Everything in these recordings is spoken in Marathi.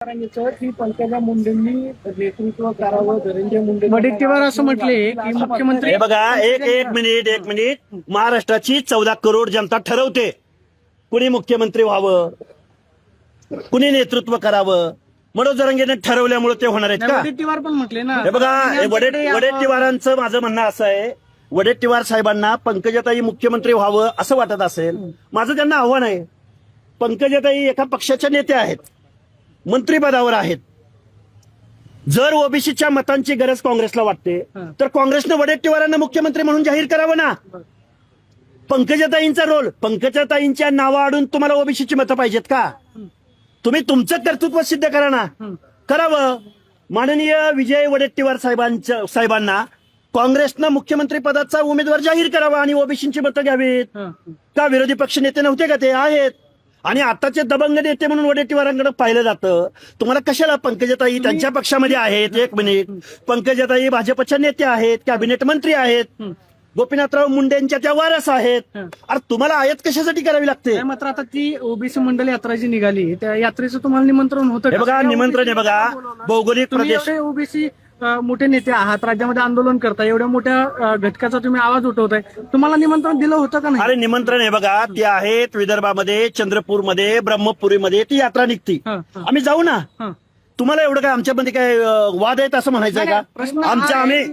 की पंकजा मुंडेंनी नेतृत्व करावं. धनंजय मुंडे वडेट्टीवार असं म्हटले की मुख्यमंत्री हे बघा, एक मिनिट. महाराष्ट्राची 14 करोड जनता ठरवते कुणी मुख्यमंत्री व्हावं, कुणी नेतृत्व करावं. मनोज जरांगेने ठरवल्यामुळे ते होणार आहेत का? वडेट्टीवार पण म्हटले ना. हे बघा, वडेट्टीवारांचं माझं म्हणणं असं आहे, वडेट्टीवार साहेबांना पंकजाताई मुख्यमंत्री व्हावं असं वाटत असेल, माझं त्यांना आव्हान आहे. पंकजाताई एका पक्षाच्या नेत्या आहेत, मंत्रिपदावर आहेत. जर ओबीसीच्या मतांची गरज काँग्रेसला वाटते तर काँग्रेसनं वडेट्टीवारांना मुख्यमंत्री म्हणून जाहीर करावं ना. पंकजाताईंचा रोल, पंकजाताईंच्या नावाआडून तुम्हाला ओबीसीची मतं पाहिजेत का? तुम्ही तुमचं कर्तृत्व सिद्ध करा ना. करावं. माननीय विजय वडेट्टीवार साहेबांना काँग्रेसनं मुख्यमंत्री पदाचा उमेदवार जाहीर करावा आणि ओबीसीची मतं घ्यावीत. का विरोधी पक्ष नेते नव्हते का? ते आहेत. आणि आताचे दबंग नेते म्हणून वडेट्टीवारांकडे पाहिलं जातं. तुम्हाला कशाला? पंकजाताई त्यांच्या पक्षामध्ये आहेत. एक मिनिट, पंकजाताई भाजपच्या नेत्या आहेत, कॅबिनेट मंत्री आहेत, गोपीनाथराव मुंडेंच्या त्या वारस आहेत. अरे तुम्हाला आयात कशासाठी करावी लागते? मात्र आता ती ओबीसी मंडल यात्रा जी निघाली त्या यात्रेचं तुम्हाला निमंत्रण होतं हे बघा, निमंत्रण हे बघा, भौगोलिक प्रदेश, ओबीसी मोठे नेते आहात, राज्यामध्ये आंदोलन करताय, एवढ्या मोठ्या घटकाचा तुम्ही आवाज उठवताय, तुम्हाला निमंत्रण दिलं होतं का नाही? अरे निमंत्रण हे बघा, ते आहेत विदर्भामध्ये, चंद्रपूरमध्ये, ब्रह्मपुरीमध्ये ती यात्रा निघती. आम्ही जाऊ ना. तुम्हाला एवढं काय आमच्यामध्ये काय वाद आहेत असं म्हणायचं आहे का? आम्ही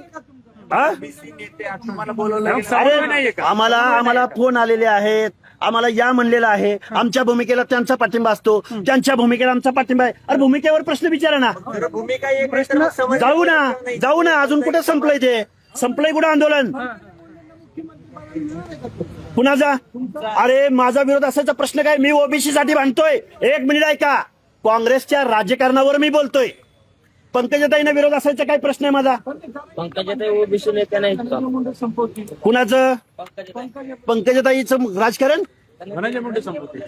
आम्हाला फोन आलेले आहेत, आम्हाला या म्हणलेलं आहे. आमच्या भूमिकेला त्यांचा पाठिंबा असतो, त्यांच्या भूमिकेला आमचा पाठिंबा आहे. अरे भूमिकेवर प्रश्न विचारा ना. जाऊ ना. अजून कुठे संपलंय? ते संपलंय कुठं आंदोलन? कुणाचा? अरे माझा विरोध असायचा प्रश्न काय? मी ओबीसी साठी भांडतोय. एक मिनिट ऐका, काँग्रेसच्या राजकारणावर मी बोलतोय. पंकजाताईंना विरोध असायचा काय प्रश्न आहे माझा? पंकजाताई ओबीसी नेत्या नाहीत का? कुणाचं? पंकजाताईचं राजकारण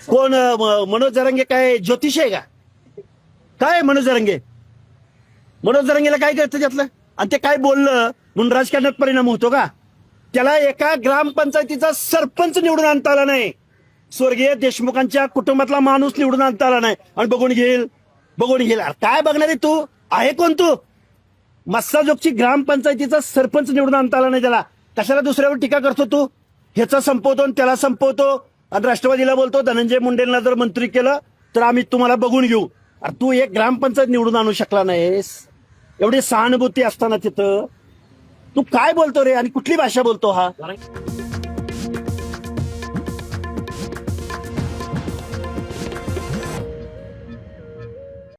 कोण? मनोज जरांगे काय ज्योतिष आहे का? काय मनोज जरांगेला काय कळतं त्यातलं? आणि ते काय बोललं म्हणून राजकारणात परिणाम होतो का? त्याला एका ग्रामपंचायतीचा सरपंच निवडून आणता आला नाही, स्वर्गीय देशमुखांच्या कुटुंबातला माणूस निवडून आणता आला नाही, आणि बघून घेईल. काय बघणार आहे तू? आहे कोण तू? मस्साजोगची ग्रामपंचायतीचा सरपंच निवडून आणता आला नाही त्याला. कशाला दुसऱ्यावर टीका करतो तू? ह्याचा संपवतो आणि त्याला संपवतो, आणि राष्ट्रवादीला बोलतो धनंजय मुंडेंना जर मंत्री केलं तर आम्ही तुम्हाला बघून घेऊ. अरे तू एक ग्रामपंचायत निवडून आणू शकला नाहीस? एवढी सहानुभूती असताना तिथं तू काय बोलतो रे? आणि कुठली भाषा बोलतो हा?